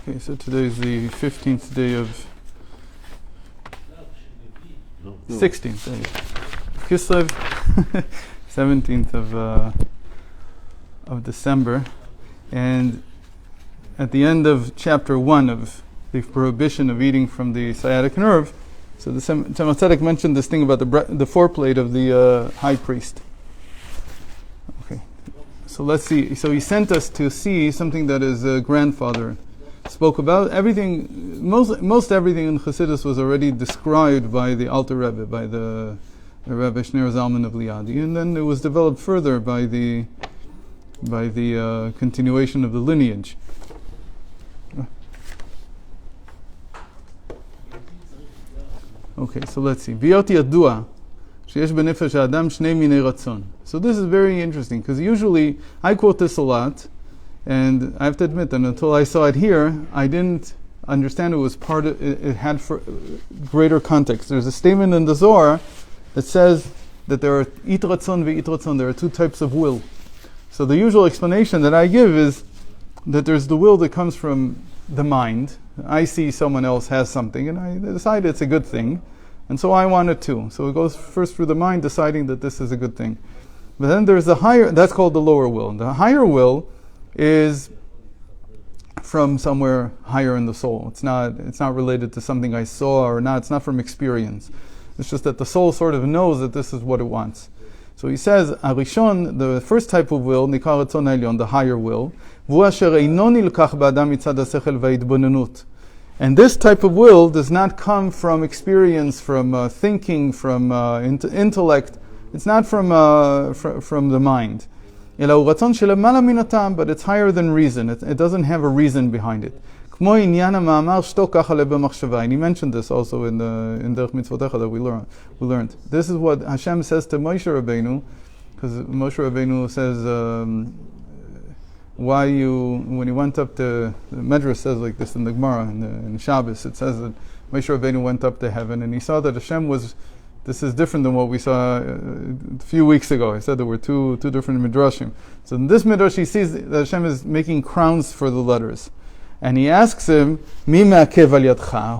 Okay, so today is the 15th day of 16th day of Kislev, 17th of December, and at the end of chapter 1 of the prohibition of eating from the sciatic nerve, so the Tzemach Tzedek mentioned this thing about the foreplate of the high priest. Okay, so let's see. So he sent us to see something that his grandfather spoke about. Everything, most everything in Chassidus was already described by the Alter Rebbe, by the Rebbe Shneir Zalman of Liadi, and then it was developed further by the continuation of the lineage. Okay, so let's see. V'yot yadua sheyesh b'nefesh ha'adam shnei minei ratzon. So this is very interesting because usually I quote this a lot, and I have to admit that until I saw it here, I didn't understand it was part of it had for greater context. There's a statement in the Zohar that says that there are it ratzon ve'it ratzon. There are two types of will. So the usual explanation that I give is that there's the will that comes from the mind. I see someone else has something and I decide it's a good thing, and so I want it too. So it goes first through the mind deciding that this is a good thing. But then there's the higher, that's called the lower will. The higher will is from somewhere higher in the soul. It's not related to something I saw or not. It's not from experience. It's just that the soul sort of knows that this is what it wants. So he says, Arishon, the first type of will, Nikar Ratzon Elyon, the higher will, and this type of will does not come from experience, from thinking, from intellect. It's not from the mind. But it's higher than reason. It doesn't have a reason behind it. And he mentioned this also in Derech Mitzvotecha that we learned. This is what Hashem says to Moshe Rabbeinu, because Moshe Rabbeinu says, when he went up to, the Medrash says like this in the Gemara, in Shabbos, it says that Moshe Rabbeinu went up to heaven and he saw that Hashem was, this is different than what we saw a few weeks ago. I said there were two different midrashim. So in this midrash he sees that Hashem is making crowns for the letters. And he asks him, Mi ma'akev al yadcha?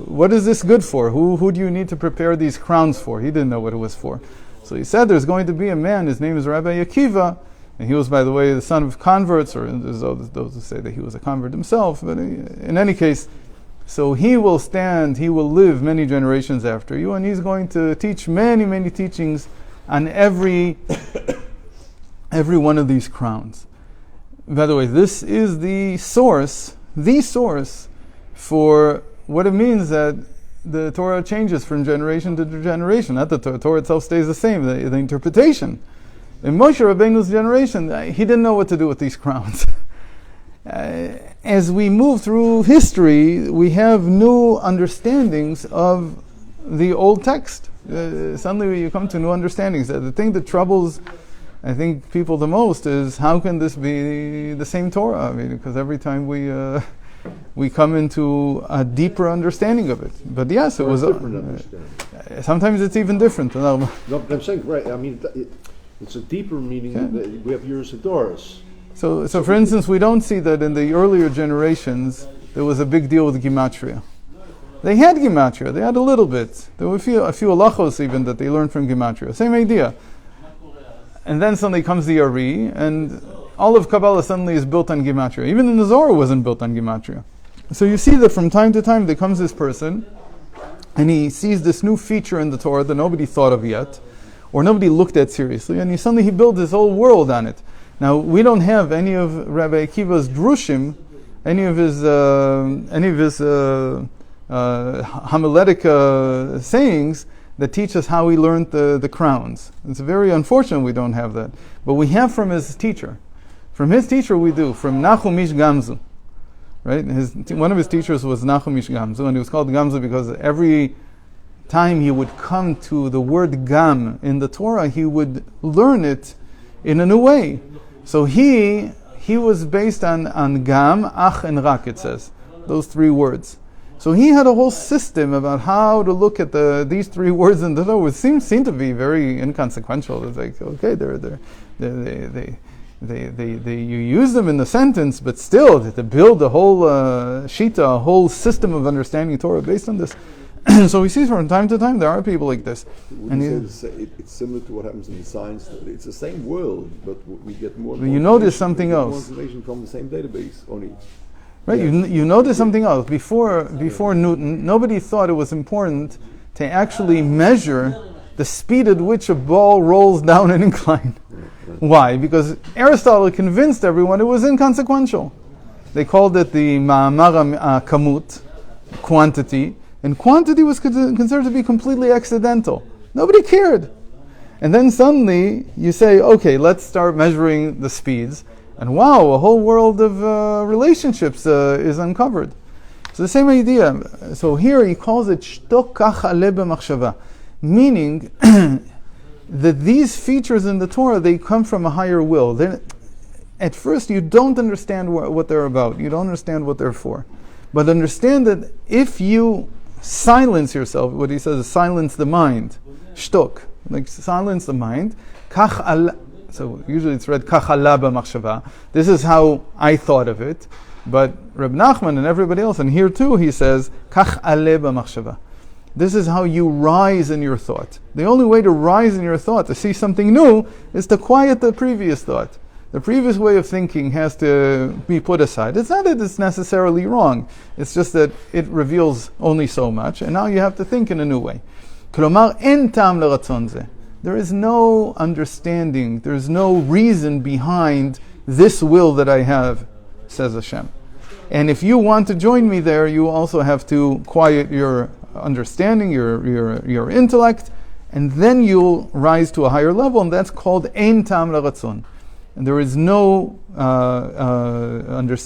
What is this good for? Who do you need to prepare these crowns for? He didn't know what it was for. So he said there's going to be a man, his name is Rabbi Akiva, and he was, by the way, the son of converts, or there's those who say that he was a convert himself, but in any case, so he will live many generations after you, and he's going to teach many, many teachings on every one of these crowns. By the way, this is the source for what it means that the Torah changes from generation to generation. Not that the Torah itself stays the same, the interpretation. In Moshe Rabbeinu's generation, he didn't know what to do with these crowns. As we move through history, we have new understandings of the old text. Suddenly you come to new understandings. The thing that troubles, I think, people the most is how can this be the same Torah? I mean, because every time we come into a deeper understanding of it. But yes, it was different sometimes it's even different. No, but I'm saying, right, I mean, it's a deeper meaning. That we have years of Doris. So for instance, we don't see that in the earlier generations there was a big deal with Gematria. They had Gematria, they had a little bit. There were a few halachos even that they learned from Gematria. Same idea. And then suddenly comes the Ari, and all of Kabbalah suddenly is built on Gematria. Even in the Zohar wasn't built on Gematria. So you see that from time to time there comes this person, and he sees this new feature in the Torah that nobody thought of yet, or nobody looked at seriously, and suddenly he builds his whole world on it. Now we don't have any of Rabbi Akiva's drushim, any of his homiletic sayings that teach us how he learned the crowns. It's very unfortunate we don't have that. But we have from his teacher. From his teacher we do, from Nachum Ish Gamzu. Right? One of his teachers was Nachum Ish Gamzu, and he was called Gamzu because every time he would come to the word Gam in the Torah, he would learn it in a new way. So he was based on Gam, Ach, and Rak, it says. Those three words. So he had a whole system about how to look at these three words in the Torah, which seem to be very inconsequential. It's like, okay, you use them in the sentence, but still to build a whole shita, a whole system of understanding Torah based on this. So we see from time to time there are people like this. Would you say it's similar to what happens in science? It's the same world, but we get more. You notice something else. More information from the same database only. Right, you notice something else. Before Newton, nobody thought it was important to actually measure the speed at which a ball rolls down an incline. Why? Because Aristotle convinced everyone it was inconsequential. They called it the ma'amar kamut, quantity, and quantity was considered to be completely accidental. Nobody cared. And then suddenly you say, okay, let's start measuring the speeds. And wow, a whole world of relationships is uncovered. So the same idea. So here he calls it shtok kach ale b'machshava, meaning that these features in the Torah, they come from a higher will. At first you don't understand what they're about. You don't understand what they're for. But understand that if you silence yourself, what he says is silence the mind, shtok, like silence the mind, kach al. So usually it's read kach ala b'machshava. This is how I thought of it. But Reb Nachman and everybody else, and here too he says kach ale b'machshava. This is how you rise in your thought. The only way to rise in your thought, to see something new, is to quiet the previous thought. The previous way of thinking has to be put aside. It's not that it's necessarily wrong. It's just that it reveals only so much, and now you have to think in a new way. Klomar en tam leratzon zeh. There is no understanding, there is no reason behind this will that I have, says Hashem. And if you want to join me there, you also have to quiet your understanding, your intellect, and then you'll rise to a higher level, and that's called ein tam leratzon. And there is no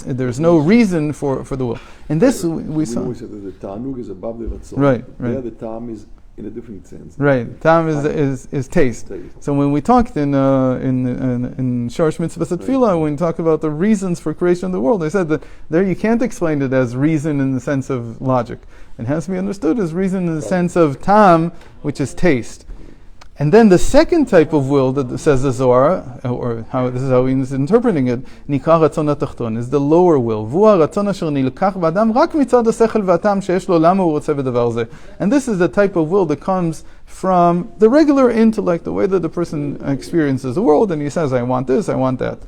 there's no reason for the will. And this we saw. We said that the ta'anug is above the ratzon. Right. There the ta'am is in a different sense. Right. Tam is taste. So when we talked in Sharash Mitzvah Tefillah, when we talk about the reasons for creation of the world, I said that there you can't explain it as reason in the sense of logic. It has to be understood as reason in the sense of tam, which is taste. And then the second type of will that says the Zohar, or how this is how he's interpreting it, nikah ratzon hatachton, is the lower will. V'hu haratzon asher nilkach b'adam rak mitzad hasechel v'atam sheyesh lo lama hu rotzeh b'davar zeh. And this is the type of will that comes from the regular intellect, the way that the person experiences the world, and he says, I want this, I want that.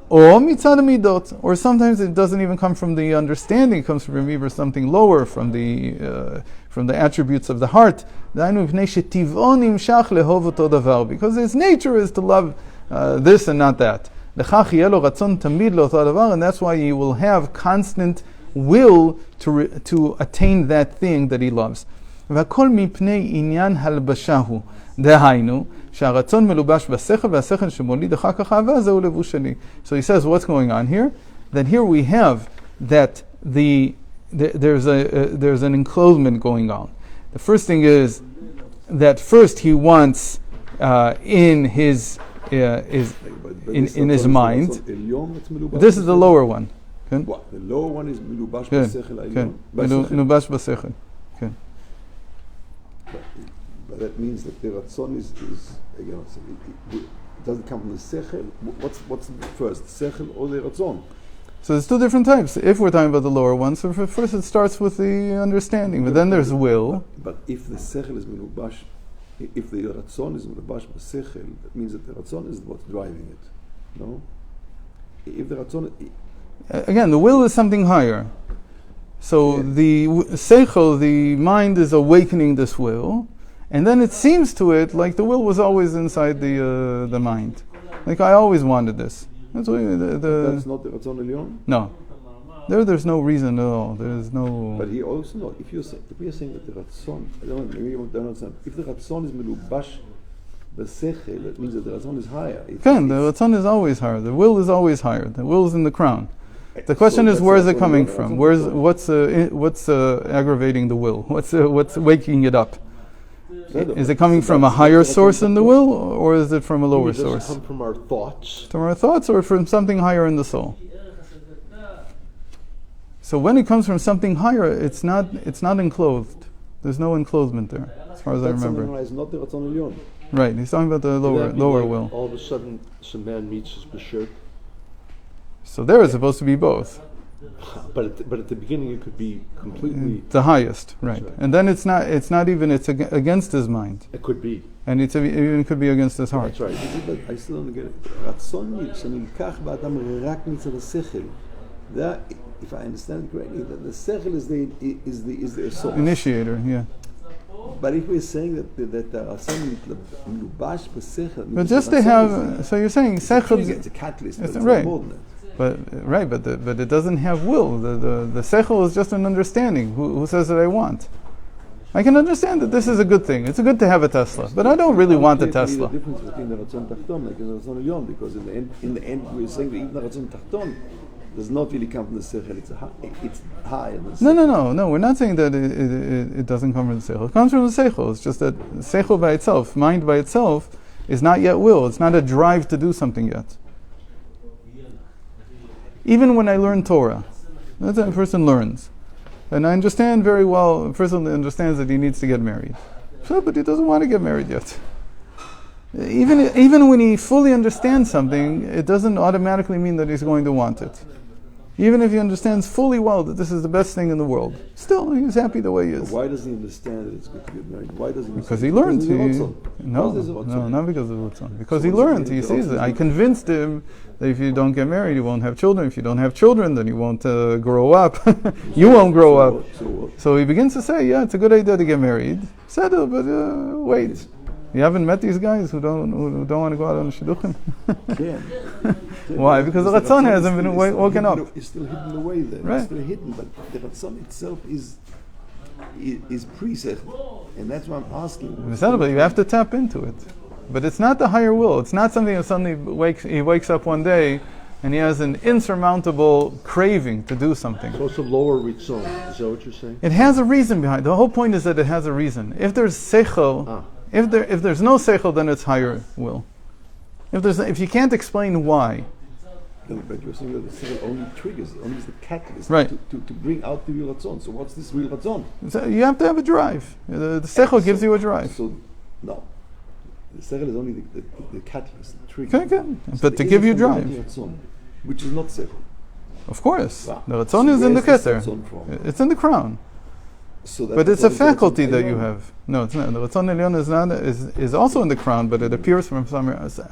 Or mitzad midot, or sometimes it doesn't even come from the understanding; it comes from either something lower, from the attributes of the heart. Because its nature is to love this and not that. And that's why he will have constant will to attain that thing that he loves. דהיינו, שהרצון מלובש בשכל והשכל שמוליד אחר כך אהבה, זהו לבוש שני. So he says, what's going on here? That here we have that there's an enclosement going on. The first thing is that first he wants in his mind. This is the lower one. What? The lower one is מלובש בשכל העליון. מלובש בשכל. But that means that the ratzon is again, it doesn't come from the sechel. What's first, sechel or the ratzon? So there's two different types. If we're talking about the lower one, so first it starts with the understanding, but then there's will. But if the sechel is melubash, if the ratzon is melubash b'sechel, that means that the ratzon is what's driving it. No. If the ratzon, again, the will is something higher. So the seichel, the mind, is awakening this will. And then it seems to it like the will was always inside the mind. Like I always wanted this. That's not the Ratzon Elyon? No. There's no reason at all. There's no... But he also knows, if we are saying that the Ratzon, I don't know, maybe you don't understand, if the Ratzon is melubash b'sechel, that means that the Ratzon is higher. The Ratzon is always higher. The will is always higher. The will is in the crown. The question is, where is it coming from? What's aggravating the will? What's waking it up? Is it coming from a higher source in the will, or is it from a lower source? Does it come from our thoughts? From our thoughts, or from something higher in the soul? So when it comes from something higher, it's not enclosed. There's no enclosement there, as far as I remember. That's not the Ratzon Elyon. Right, he's talking about the lower will. All of a sudden, some man meets his b'shert, So there it's supposed to be both. But at the beginning it could be completely. The highest, right. right. And then it's not even, it's against his mind. It could be. And it even could be against his heart. That's right. But I still don't get it. רצון שנלקח באדם רק מצד השכל. That, if I understand it correctly, that the sechel is the source. Initiator, yeah. But if we're saying that the רצון מלובש בשכל, But just to have, so you're saying sechel, it's a catalyst, it's but it's right. more than that. but it doesn't have will. The sechel is just an understanding. Who says that I want? I can understand that this is a good thing. It's good to have a Tesla, but I don't really want a Tesla. The difference between the רצון תחתון and the רצון עליון, because in the end we're saying that even the רצון תחתון does not really come from the sechel. It's higher than the sechel. No. We're not saying that it doesn't come from the sechel. It comes from the sechel. It's just that sechel by itself, mind by itself, is not yet will. It's not a drive to do something yet. Even when I learn Torah, that's how a person learns. And I understand very well, a person understands that he needs to get married. So, but he doesn't want to get married yet. Even when he fully understands something, it doesn't automatically mean that he's going to want it. Even if he understands fully well that this is the best thing in the world, still he's happy the way he is. Why does he understand that it's good to get married? Why does he? Because he learned. No, not because of Ratzon. Because he learned. He sees it. I convinced him that if you don't get married, you won't have children. If you don't have children, then you won't grow up. You won't grow up. So he begins to say, yeah, it's a good idea to get married. Settle, but wait. You haven't met these guys who don't want to go out on shidduchim? Why? Because the Ratzon hasn't been woken up. It's still hidden away there. Right. It's still hidden, but the Ratzon itself is pre-sechel. And that's why I'm asking. But you have to tap into it. But it's not the higher will. It's not something that suddenly he wakes up one day and he has an insurmountable craving to do something. So it's a lower ritzon. Is that what you're saying? It has a reason behind it. The whole point is that it has a reason. If there's sechel, if there's no sechel, then it's higher will. If you can't explain why. But you're saying that the sechel only triggers, only is the catalyst Right. to bring out the real Ratzon. So what's this real Ratzon? So you have to have a drive. The sechel gives you a drive. So, no. The sechel is only the catalyst, the trigger. Okay. So But to there give is you a drive. Ratzon, which is not sechel. Of course. Wow. The Ratzon So is in the where's the keter. Ratzon from? It's in the crown. So that But it's a Ratzon is faculty Ratzon that you Elyon. have. No, it's not. The Ratzon Elyon is also in the crown, but it appears from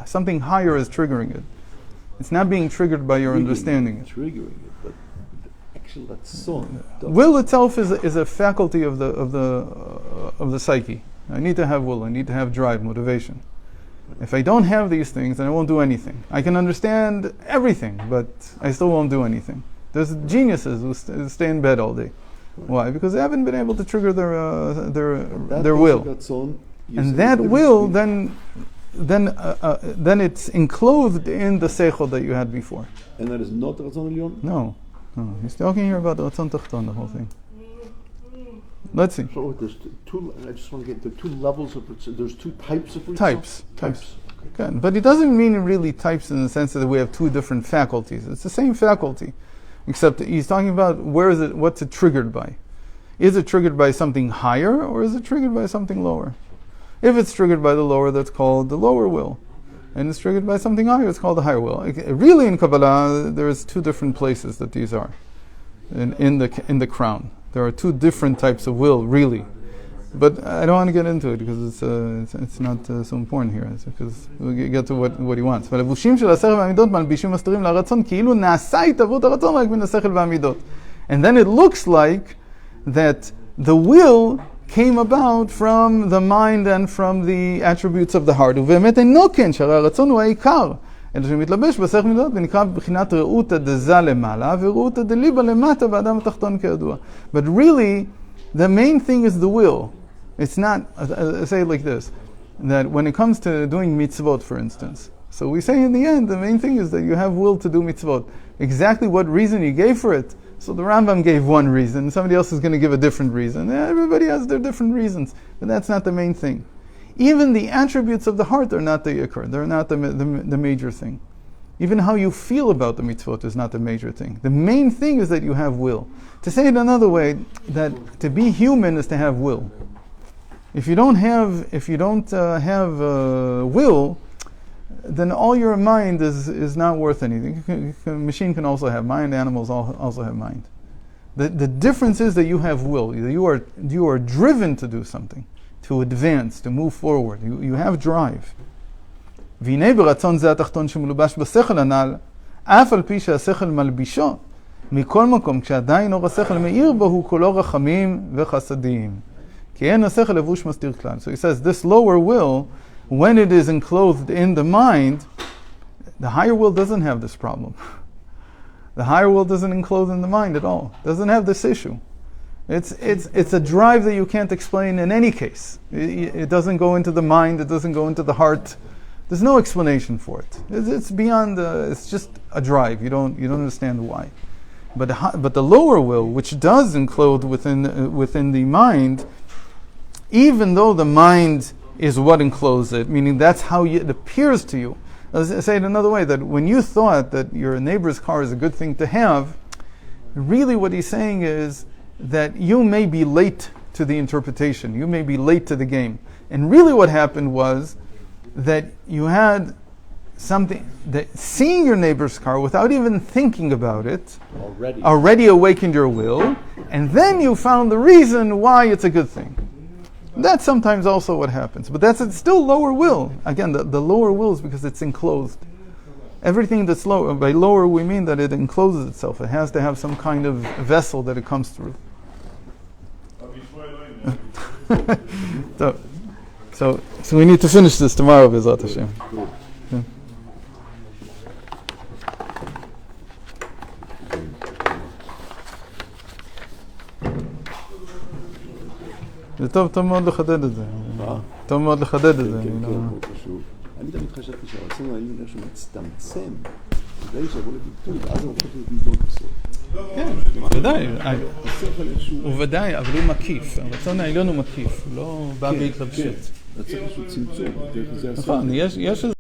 something higher is triggering it. It's not being triggered by your understanding it. Triggering it, but the actual Ratzon. Will itself is a faculty of the psyche. I need to have will. I need to have drive, motivation. If I don't have these things, then I won't do anything. I can understand everything, but I still won't do anything. There's geniuses who stay in bed all day. Why? Because they haven't been able to trigger their will. And that will then it's enclosed in the seichel that you had before. And that is not Ratzon Elyon? No. He's talking here about the Ratzon Tachton, the whole thing. Let's see. So there's two. I just want to get the two levels of ritzon. There's two types of ritzon. Types. Okay. Good. But it doesn't mean really types in the sense that we have two different faculties. It's the same faculty, except he's talking about what's it triggered by. Is it triggered by something higher or is it triggered by something lower? If it's triggered by the lower, that's called the lower will. And it's triggered by something higher, it's called the higher will. Really in Kabbalah, there's two different places that these are in the crown. There are two different types of will, really. But I don't want to get into it because it's not so important here. It's because we'll get to what he wants. והלבושים של השכל והמידות מלבישים מסתירים לרצון כאילו נעשה התהוות הרצון רק מן השכל והמידות. And then it looks like that the will came about from the mind and from the attributes of the heart. ובאמת אינו כן, שהרי הרצון הוא העיקר. אלא שמתלבש בשכל מידות ונקרא בבחינת ראותא דזה למעלה וראותא דליבה למטה באדם התחתון כידוע. But really, the main thing is the will. It's not, say it like this, that when it comes to doing mitzvot, for instance, so we say in the end, the main thing is that you have will to do mitzvot. Exactly what reason you gave for it. So the Rambam gave one reason, somebody else is going to give a different reason. Everybody has their different reasons, but that's not the main thing. Even the attributes of the heart are not the yikar, they're not the major thing. Even how you feel about the mitzvot is not the major thing. The main thing is that you have will. To say it another way, that to be human is to have will. If you don't have will, then all your mind is not worth anything. A machine can also have mind, animals also have mind. The difference is that you have will. You are driven to do something, to advance, to move forward. You have drive. והנה ברצון זה התחתון שמלובש בשכל הנ"ל, אף על פי שהשכל מלבישו, מכל מקום כשעדיין אור השכל מאיר בו הוא כולו רחמים וחסדיים. כי אין השכל לבוש מסתיר כלל. So he says this lower will, when it is enclosed in the mind, the higher will doesn't have this problem. The higher will doesn't enclose in the mind at all. Doesn't have this issue. It's a drive that you can't explain in any case. It doesn't go into the mind. It doesn't go into the heart. There's no explanation for it. It's beyond. It's just a drive. You don't understand why. But the lower will, which does enclose within the mind, even though the mind is what encloses it, meaning that's how it appears to you. I'll say it another way, that when you thought that your neighbor's car is a good thing to have, really what he's saying is that you may be late to the interpretation. You may be late to the game. And really what happened was that you had something, that seeing your neighbor's car without even thinking about it already awakened your will, and then you found the reason why it's a good thing. That's sometimes also what happens. But it's still lower will. Again, the lower will is because it's enclosed. Everything that's lower, by lower we mean that it encloses itself. It has to have some kind of vessel that it comes through. So we need to finish this tomorrow, B'ezrat Hashem. Yeah. זה טוב מאוד לחדד את זה. טוב מאוד לחדד את זה. כן, חשוב. אני תמיד חשבתי שהרצון העליון שהוא מצטמצם, כדי שיבוא לביטוי, ואז הוא הופך להיות מזון בסוף. כן, ודאי. וודאי, אבל הוא מקיף. הרצון העליון הוא מקיף, הוא לא בא בהתלבשות. כן, צריך איזשהו צמצום. נכון, יש